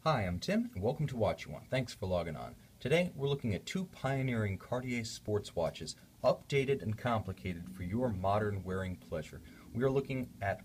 Hi, I'm Tim, and welcome to Watch You Want. Thanks for logging on. Today, we're looking at two pioneering Cartier sports watches, updated and complicated for your modern wearing pleasure. We are looking at,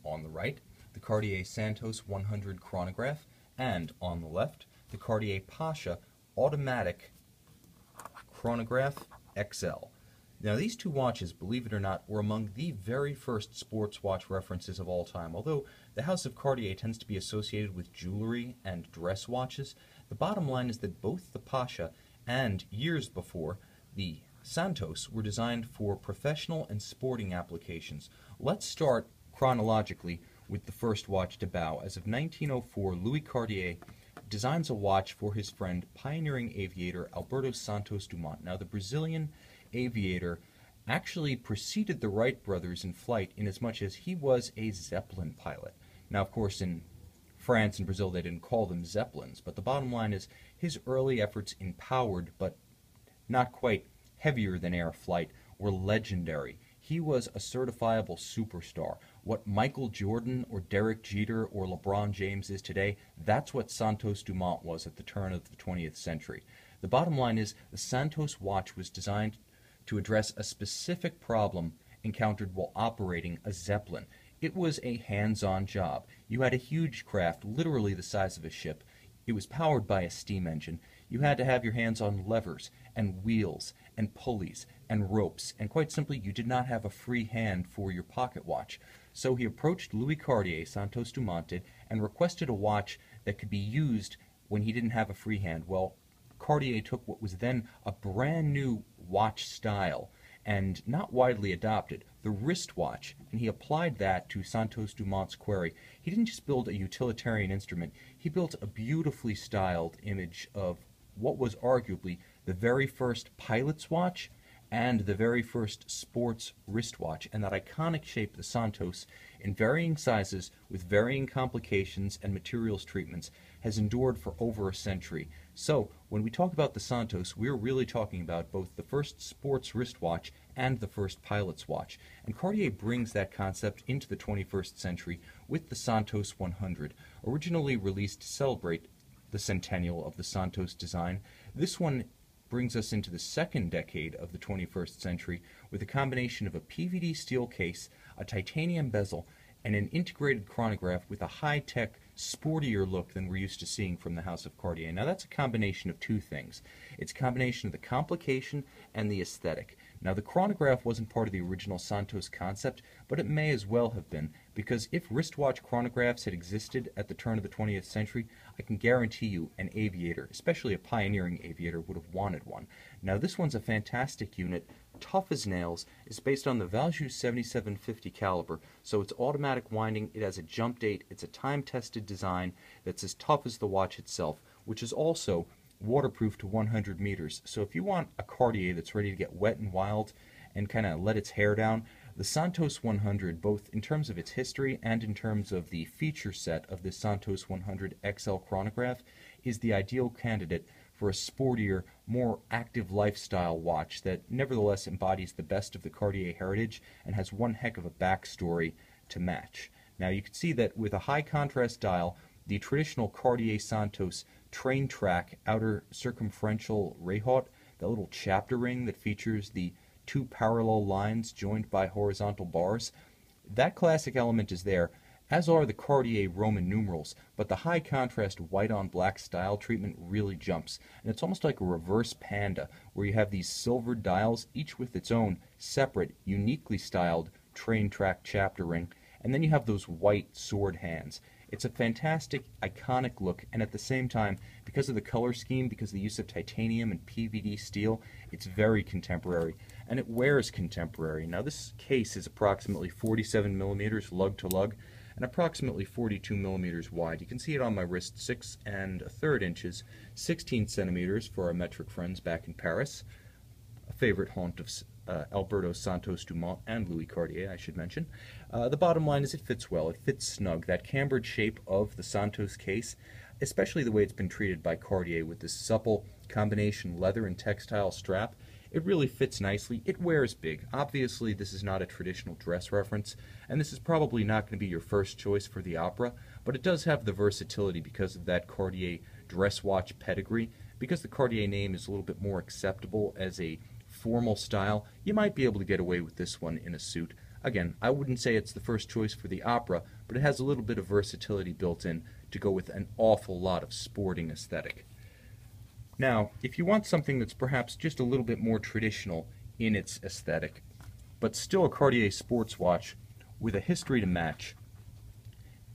on the right, the Cartier Santos 100 Chronograph, and on the left, the Cartier Pasha Automatic Chronograph XL. Now, these two watches, believe it or not, were among the very first sports watch references of all time. Although the House of Cartier tends to be associated with jewelry and dress watches, the bottom line is that both the Pasha and, years before, the Santos were designed for professional and sporting applications. Let's start chronologically with the first watch to bow. As of 1904, Louis Cartier designs a watch for his friend, pioneering aviator Alberto Santos Dumont. Now, the Brazilian aviator actually preceded the Wright brothers in flight inasmuch as he was a Zeppelin pilot. Now, of course, in France and Brazil they didn't call them Zeppelins, but the bottom line is his early efforts in powered but not quite heavier than air flight were legendary. He was a certifiable superstar. What Michael Jordan or Derek Jeter or LeBron James is today, that's what Santos Dumont was at the turn of the 20th century. The bottom line is the Santos watch was designed to address a specific problem encountered while operating a Zeppelin. It was a hands-on job. You had a huge craft, literally the size of a ship. It was powered by a steam engine. You had to have your hands on levers and wheels and pulleys and ropes, and quite simply, you did not have a free hand for your pocket watch. So he approached Louis Cartier, Santos Dumont did, and requested a watch that could be used when he didn't have a free hand. Well, Cartier took what was then a brand new watch style and not widely adopted, the wristwatch, and he applied that to Santos Dumont's query. He didn't just build a utilitarian instrument, he built a beautifully styled image of what was arguably the very first pilot's watch and the very first sports wristwatch, and that iconic shape, the Santos, in varying sizes with varying complications and materials treatments, has endured for over a century. So, when we talk about the Santos, we're really talking about both the first sports wristwatch and the first pilot's watch. And Cartier brings that concept into the 21st century with the Santos 100, originally released to celebrate the centennial of the Santos design. This one brings us into the second decade of the 21st century with a combination of a PVD steel case, a titanium bezel, and an integrated chronograph with a high-tech, sportier look than we're used to seeing from the House of Cartier. Now, that's a combination of two things. It's a combination of the complication and the aesthetic. Now, the chronograph wasn't part of the original Santos concept, but it may as well have been, because if wristwatch chronographs had existed at the turn of the 20th century, I can guarantee you an aviator, especially a pioneering aviator, would have wanted one. Now, this one's a fantastic unit, tough as nails. It's based on the Valjoux 7750 caliber, so it's automatic winding, it has a jump date, it's a time-tested design that's as tough as the watch itself, which is also waterproof to 100 meters. So if you want a Cartier that's ready to get wet and wild and kind of let its hair down, the Santos 100, both in terms of its history and in terms of the feature set of the Santos 100 XL chronograph, is the ideal candidate for a sportier, more active lifestyle watch that nevertheless embodies the best of the Cartier heritage and has one heck of a backstory to match. Now, you can see that with a high contrast dial, the traditional Cartier Santos train track outer circumferential rayhaut, that little chapter ring that features the two parallel lines joined by horizontal bars, that classic element is there, as are the Cartier Roman numerals, but the high contrast white on black style treatment really jumps, and it's almost like a reverse panda, where you have these silver dials, each with its own separate, uniquely styled train track chapter ring, and then you have those white sword hands. It's a fantastic, iconic look, and at the same time, because of the color scheme, because of the use of titanium and PVD steel, it's very contemporary, and it wears contemporary. Now, this case is approximately 47 millimeters lug to lug, and approximately 42 millimeters wide. You can see it on my wrist, 6 1/3 inches, 16 centimeters for our metric friends back in Paris, a favorite haunt of Alberto Santos Dumont and Louis Cartier, I should mention. The bottom line is it fits well, it fits snug. That cambered shape of the Santos case, especially the way it's been treated by Cartier with this supple combination leather and textile strap, it really fits nicely. It wears big. Obviously, this is not a traditional dress reference, and this is probably not going to be your first choice for the opera, but it does have the versatility because of that Cartier dress watch pedigree. Because the Cartier name is a little bit more acceptable as a formal style, you might be able to get away with this one in a suit. Again, I wouldn't say it's the first choice for the opera, but it has a little bit of versatility built in to go with an awful lot of sporting aesthetic. Now, if you want something that's perhaps just a little bit more traditional in its aesthetic, but still a Cartier sports watch with a history to match,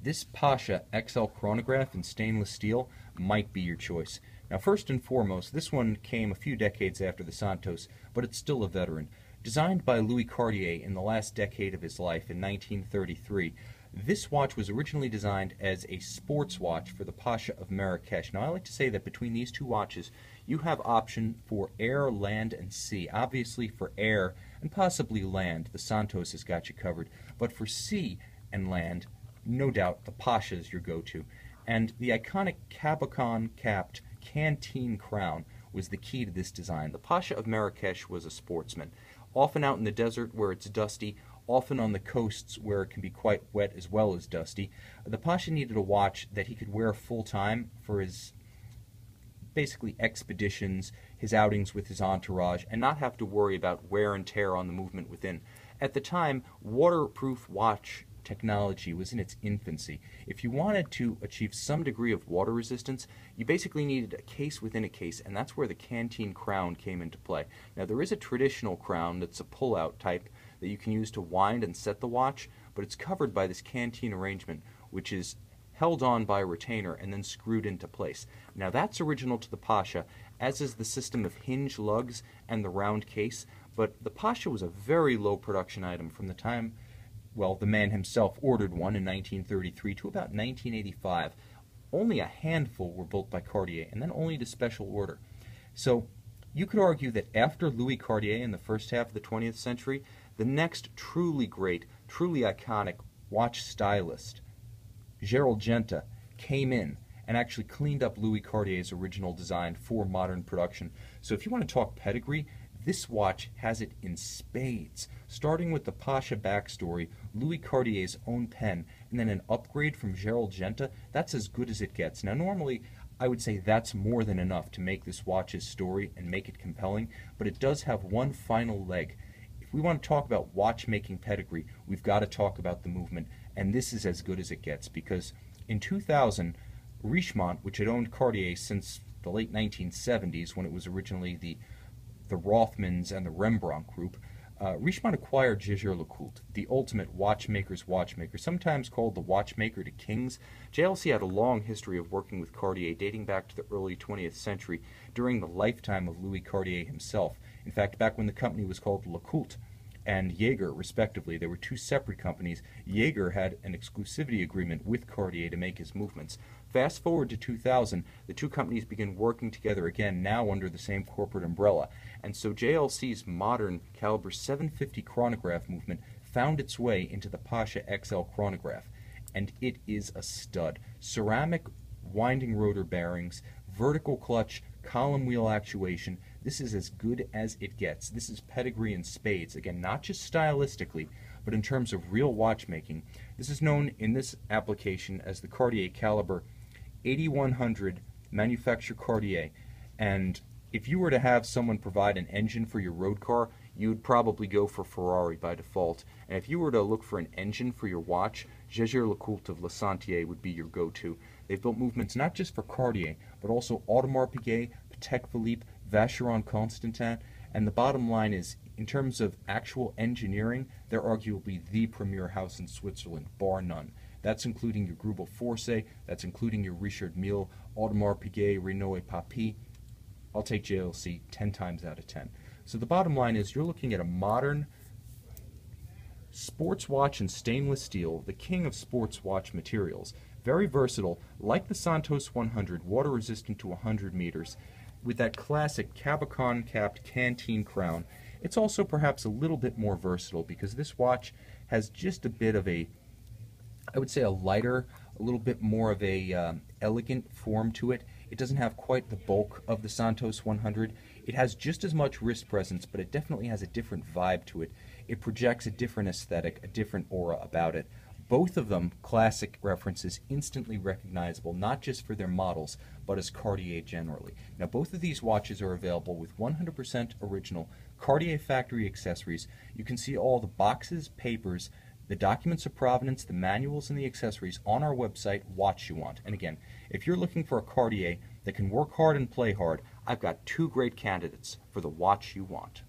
this Pasha XL chronograph in stainless steel might be your choice. Now, first and foremost, this one came a few decades after the Santos, but it's still a veteran. Designed by Louis Cartier in the last decade of his life in 1933, this watch was originally designed as a sports watch for the Pasha of Marrakesh. Now, I like to say that between these two watches, you have option for air, land, and sea. Obviously, for air and possibly land, the Santos has got you covered. But for sea and land, no doubt, the Pasha is your go-to. And the iconic cabochon-capped canteen crown was the key to this design. The Pasha of Marrakesh was a sportsman, often out in the desert where it's dusty, often on the coasts where it can be quite wet as well as dusty. The Pasha needed a watch that he could wear full-time for his basically expeditions, his outings with his entourage, and not have to worry about wear and tear on the movement within. At the time, waterproof watch technology was in its infancy. If you wanted to achieve some degree of water resistance, you basically needed a case within a case, and that's where the canteen crown came into play. Now, there is a traditional crown that's a pull-out type that you can use to wind and set the watch, but it's covered by this canteen arrangement, which is held on by a retainer and then screwed into place. Now, that's original to the Pasha, as is the system of hinge lugs and the round case, but the Pasha was a very low production item from the time, well, the man himself ordered one in 1933 to about 1985. Only a handful were built by Cartier, and then only to special order. So you could argue that after Louis Cartier in the first half of the 20th century, the next truly great, truly iconic watch stylist, Gerald Genta, came in and actually cleaned up Louis Cartier's original design for modern production. So if you want to talk pedigree, this watch has it in spades, starting with the Pasha backstory, Louis Cartier's own pen, and then an upgrade from Gerald Genta. That's as good as it gets. Now, normally, I would say that's more than enough to make this watch's story and make it compelling, but it does have one final leg. If we want to talk about watchmaking pedigree, we've got to talk about the movement, and this is as good as it gets, because in 2000, Richemont, which had owned Cartier since the late 1970s, when it was originally the Rothmans and the Rembrandt group, Richemont acquired Jaeger-LeCoultre, the ultimate watchmaker's watchmaker, sometimes called the watchmaker to kings. JLC had a long history of working with Cartier dating back to the early 20th century during the lifetime of Louis Cartier himself. In fact, back when the company was called LeCoultre and Jaeger, respectively, there were two separate companies. Jaeger had an exclusivity agreement with Cartier to make his movements. Fast forward to 2000, the two companies begin working together again, now under the same corporate umbrella. And so JLC's modern caliber 750 chronograph movement found its way into the Pasha XL chronograph. And it is a stud. Ceramic winding rotor bearings, vertical clutch, column wheel actuation. This is as good as it gets. This is pedigree in spades. Again, not just stylistically, but in terms of real watchmaking. This is known in this application as the Cartier caliber 8100 manufacture Cartier. And if you were to have someone provide an engine for your road car, you would probably go for Ferrari by default. And if you were to look for an engine for your watch, Jaeger-LeCoultre of Le Sentier would be your go-to. They've built movements not just for Cartier, but also Audemars Piguet, Patek Philippe, Vacheron Constantin, and the bottom line is, in terms of actual engineering, they're arguably the premier house in Switzerland, bar none. That's including your Grubel Force, that's including your Richard Mille, Audemars Piguet, Renault et Papy. I'll take JLC 10 times out of 10. So the bottom line is, you're looking at a modern sports watch in stainless steel, the king of sports watch materials. Very versatile, like the Santos 100, water resistant to 100 meters, with that classic cabochon-capped canteen crown. It's also perhaps a little bit more versatile because this watch has just a bit of a, I would say, a lighter, a little bit more of a elegant form to it. It doesn't have quite the bulk of the Santos 100. It has just as much wrist presence, but it definitely has a different vibe to it. It projects a different aesthetic, a different aura about it. Both of them classic references, instantly recognizable, not just for their models, but as Cartier generally. Now, both of these watches are available with 100% original Cartier factory accessories. You can see all the boxes, papers, the documents of provenance, the manuals, and the accessories on our website, Watch You Want. And again, if you're looking for a Cartier that can work hard and play hard, I've got two great candidates for the watch you want.